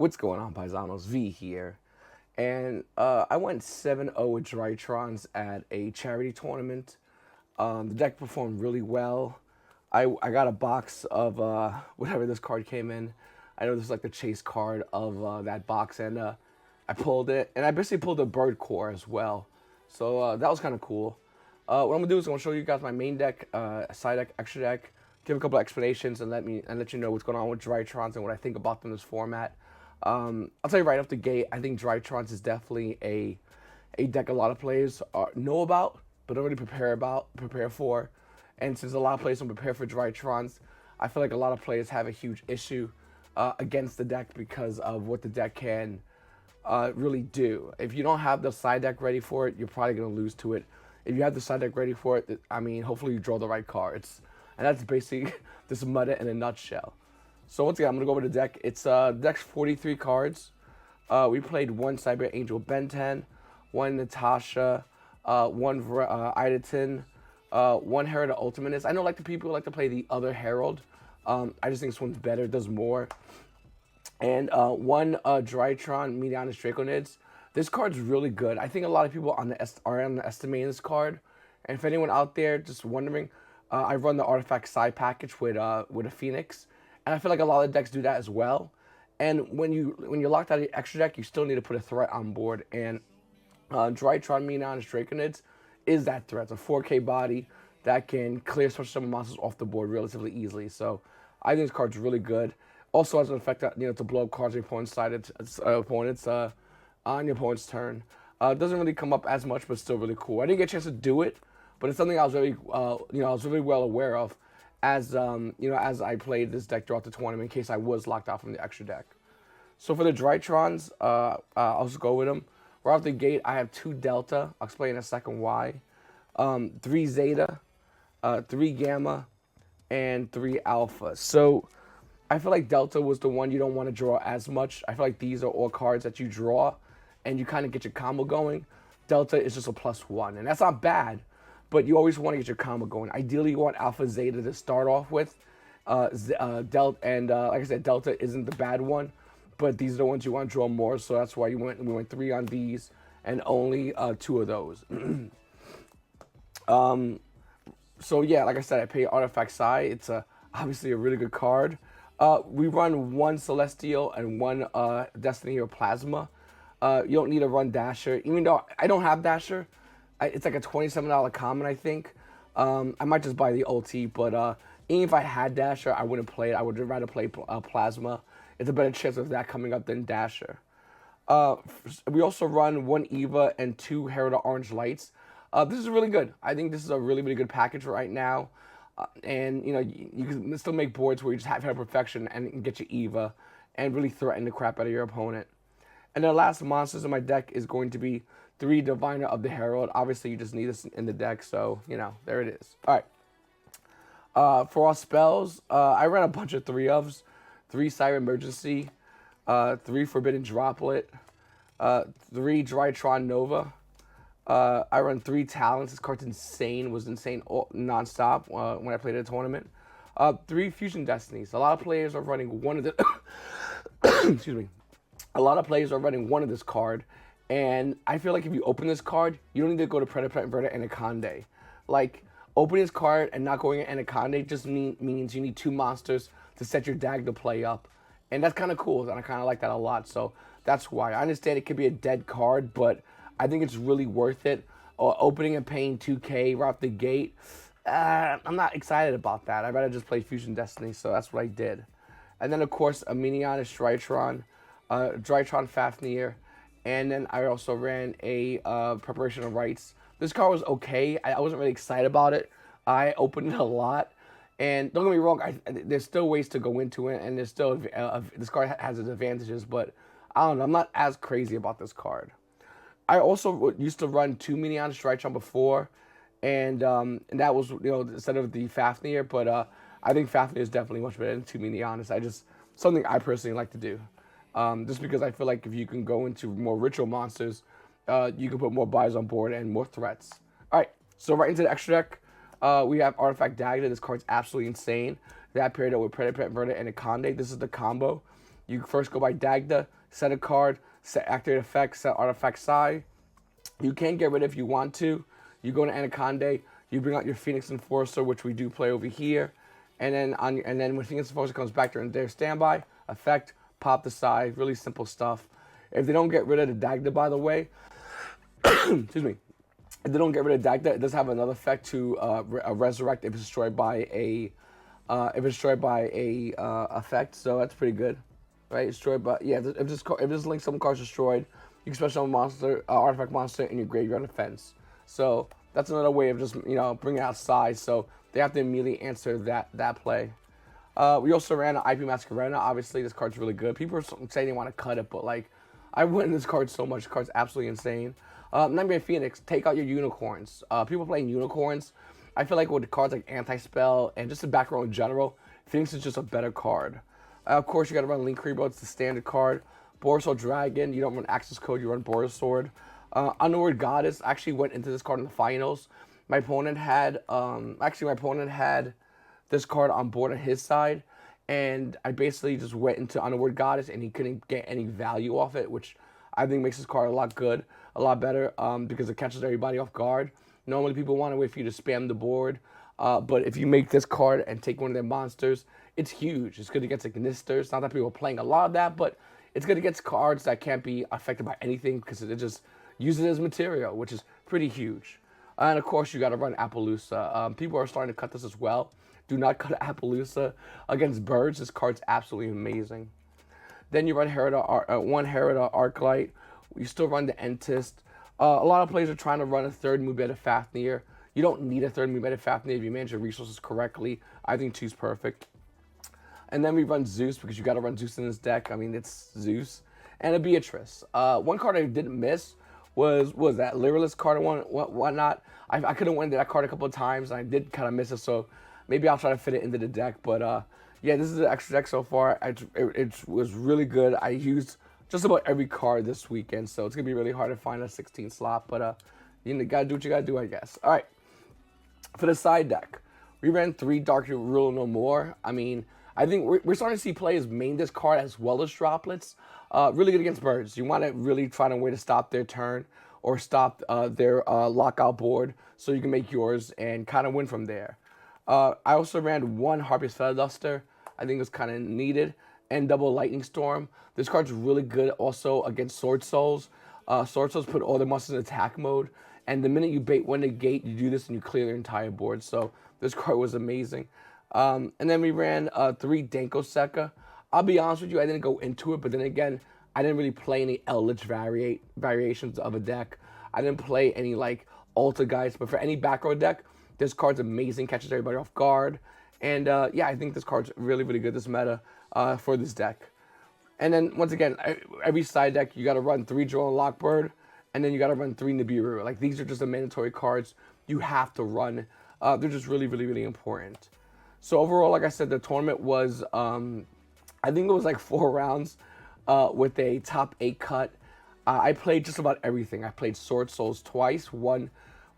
What's going on, Paisanos? V here. And I went 7-0 with Drytrons at a charity tournament. The deck performed really well. I got a box of whatever this card came in. I know this is like the chase card of that box, and I pulled it. And I basically pulled a bird core as well. So that was kind of cool. What I'm going to do is I'm going to show you guys my main deck, side deck, extra deck, give a couple of explanations, and let you know what's going on with Drytrons and what I think about them in this format. I'll tell you right off the gate, I think Drytrons is definitely a deck a lot of players know about, but don't really prepare for. And since a lot of players don't prepare for Drytrons, I feel like a lot of players have a huge issue against the deck because of what the deck can really do. If you don't have the side deck ready for it, you're probably going to lose to it. If you have the side deck ready for it, I mean, hopefully you draw the right cards. And that's basically this meta in a nutshell. So once again, I'm going to go over the deck. It's deck's 43 cards. We played one Cyber Angel Benten, one Natasha, one Idaten, one Herald Ultimatus. I know like the people like to play the other Herald. I just think this one's better, does more. And one Drytron Medianus Draconids. This card's really good. I think a lot of people are underestimating this card. And if anyone out there just wondering, I run the Artifact side package with a Phoenix. And I feel like a lot of decks do that as well. And when you're locked out of the extra deck, you still need to put a threat on board. And Drytron Medianus Draconids is that threat. It's a 4K body that can clear special summon monsters off the board relatively easily. So I think this card's really good. Also has an effect that, to blow up cards on your opponent's side, on your opponent's turn. It doesn't really come up as much, but still really cool. I didn't get a chance to do it, but it's something I was really, I was really well aware of as as I played this deck throughout the tournament in case I was locked out from the extra deck. So for the Drytrons, I'll just go with them. Right off the gate, I have 2 Delta. I'll explain in a second why. 3 Zeta, 3 Gamma, and 3 Alpha. So I feel like Delta was the one you don't want to draw as much. I feel like these are all cards that you draw, and you kind of get your combo going. Delta is just a +1, and that's not bad. But you always want to get your combo going. Ideally, you want Alpha Zeta to start off with. Delta, and like I said, Delta isn't the bad one, but these are the ones you want to draw more. So that's why we went 3 on these, and only 2 of those. So yeah, like I said, I pay Artifact Sai. It's obviously a really good card. We run 1 Celestial and 1 Destiny or Plasma. You don't need to run Dasher, even though I don't have Dasher. It's like a $27 common, I think. I might just buy the ulti, but even if I had Dasher, I wouldn't play it. I would rather play Plasma. It's a better chance of that coming up than Dasher. We also run 1 Eva and 2 Herald Orange Lights. This is really good. I think this is a really, really good package right now. And, you can still make boards where you just have Herald Perfection and get your Eva and really threaten the crap out of your opponent. And the last monsters in my deck is going to be 3 Diviner of the Herald. Obviously, you just need this in the deck, so, there it is. All right. For our spells, I ran a bunch of 3-ofs. 3 Siren Emergency, 3 Forbidden Droplet, 3 Drytron Nova. I run 3 Talents. This card's insane. Was insane non-stop when I played at a tournament. 3 Fusion Destinies. A lot of players are running one of the... Excuse me. A lot of players are running one of this card. And I feel like if you open this card, you don't need to go to Predator, Inverter, and Anaconda. Like, opening this card and not going to Anaconda just means you need 2 monsters to set your dag to play up. And that's kind of cool, and I kind of like that a lot. So that's why. I understand it could be a dead card, but I think it's really worth it. Opening and paying 2K right off the gate, I'm not excited about that. I'd rather just play Fusion Destiny, so that's what I did. And then, of course, a Minionish Drytron, Drytron Fafnir, and then I also ran a Preparation of Rites. This card was okay. I wasn't really excited about it. I opened it a lot. And don't get me wrong, there's still ways to go into it, and there's still this card has its advantages, but I don't know. I'm not as crazy about this card. I also used to run 2 Minionish Drytron before, and that was instead of the Fafnir, but I think Fafnir is definitely much better than 2 Minionish. Something I personally like to do, just because I feel like if you can go into more ritual monsters, you can put more buys on board and more threats. All right, so right into the extra deck. We have Artifact Dagger. This card's absolutely insane. That paired up with Predator, Inverted, and Anaconda. This is the combo. You first go by Dagda, set a card, set activate effect, set artifact psi. You can get rid of if you want to. You go to Anaconda, you bring out your Phoenix Enforcer, which we do play over here, and then when Phoenix Enforcer comes back during their standby, effect, pop the side, really simple stuff. If they don't get rid of the Dagda, by the way, excuse me, if they don't get rid of Dagda, it does have another effect to resurrect if it's destroyed by a effect. So that's pretty good, right? Destroyed by if this link some card's destroyed, you can special summon monster artifact monster in your graveyard defense. So that's another way of just bringing out size. So they have to immediately answer that play. We also ran an IP Masquerena. Obviously, this card's really good. People are saying they want to cut it, but like, I win this card so much. The card's absolutely insane. Nightmare Phoenix, take out your unicorns. People playing unicorns, I feel like with the cards like Anti-Spell and just the back row in general, Phoenix is just a better card. Of course, you got to run Link Rebo. It's the standard card. Borisol Dragon, you don't run Access Code, you run Borisword. Underworld Goddess actually went into this card in the finals. My opponent had this card on board on his side, and I basically just went into Underworld Goddess, and he couldn't get any value off it, which I think makes this card a lot better, because it catches everybody off guard. Normally, people want to wait for you to spam the board, but if you make this card and take one of their monsters, it's huge. It's good against Ignisters. Not that people are playing a lot of that, but it's good against cards that can't be affected by anything because it just uses it as material, which is pretty huge. And of course, you got to run Appaloosa. People are starting to cut this as well. Do not cut Appaloosa against birds. This card's absolutely amazing. Then you run one Herida Arclight. You still run the Entist. A lot of players are trying to run a third Mubeta Fafnir. You don't need a third Mubeta Fafnir if you manage your resources correctly. I think 2's perfect. And then we run Zeus because you got to run Zeus in this deck. I mean, it's Zeus. And a Beatrice. One card I didn't miss was that Lyrillist card and whatnot. I could have won that card a couple of times, and I did kind of miss it, so maybe I'll try to fit it into the deck. But yeah, this is the extra deck so far. It was really good. I used just about every card this weekend, so it's going to be really hard to find a 16 slot. But you got to do what you got to do, I guess. All right, for the side deck, we ran 3 Dark Rule No More. I mean, I think we're starting to see players main this card as well as Droplets. Really good against birds. You want to really find a way to stop their turn or stop their lockout board so you can make yours and kind of win from there. I also ran 1 Harpy's Feather Duster. I think it was kind of needed. And double Lightning Storm. This card's really good also against Sword Souls. Sword Souls put all their monsters in attack mode. And the minute you bait one negate, you do this and you clear their entire board. So this card was amazing. And then we ran 3 Danko Sekka. I'll be honest with you, I didn't go into it, but then again, I didn't really play any Eldritch variations of a deck. I didn't play any like Alta guys, but for any back row deck, this card's amazing, catches everybody off guard. And yeah, I think this card's really, really good, this meta, for this deck. And then once again, every side deck, you got to run 3 Joel Lockbird, and then you got to run 3 Nibiru. Like, these are just the mandatory cards you have to run. They're just really, really, really important. So overall, like I said, the tournament was, I think it was like 4 rounds with a top 8 cut. I played just about everything. I played Sword Souls twice, one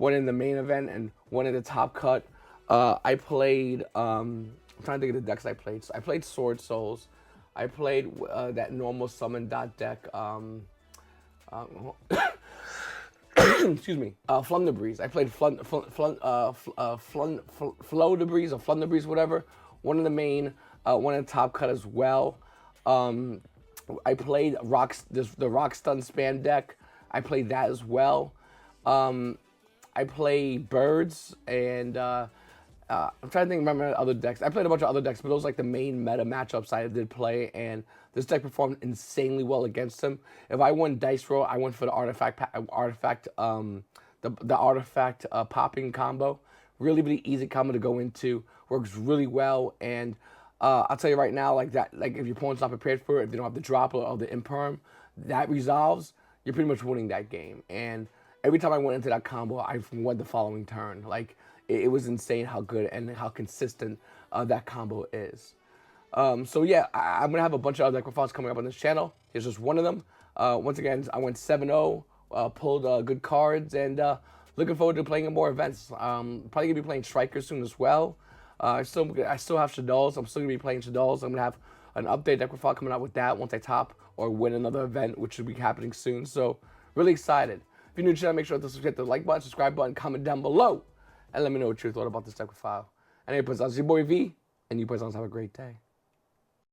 in the main event and one in the top cut. I played, I'm trying to think of the decks I played. So I played Sword Souls. I played that normal summon dot deck. Excuse me, Flum the Breeze. I played Flow the Breeze or Flum the Breeze, whatever. One in the main, one in the top cut as well. I played the Rock Stun Spam deck. I played that as well. I play Birds and I'm trying to remember other decks. I played a bunch of other decks, but those like the main meta matchups I did play, and this deck performed insanely well against them. If I won dice roll, I went for the artifact popping combo. Really, really easy combo to go into. Works really well, and I'll tell you right now, like that, like if your opponent's not prepared for it, if they don't have the drop or the imperm, that resolves. You're pretty much winning that game. And every time I went into that combo, I won the following turn. Like it was insane how good and how consistent that combo is. So yeah, I'm gonna have a bunch of other deck profiles coming up on this channel. Here's just one of them. Once again, I went 7-0, pulled good cards, and looking forward to playing in more events. Probably gonna be playing Strikers soon as well. I still have Shadows. I'm still gonna be playing Shadows. I'm gonna have an update deck profile coming out with that once I top or win another event, which should be happening soon. So really excited. If you're new to the channel, make sure to hit the like button, subscribe button, comment down below, and let me know what you thought about this deck profile. And anyway, it's your boy V, and you boys have a great day.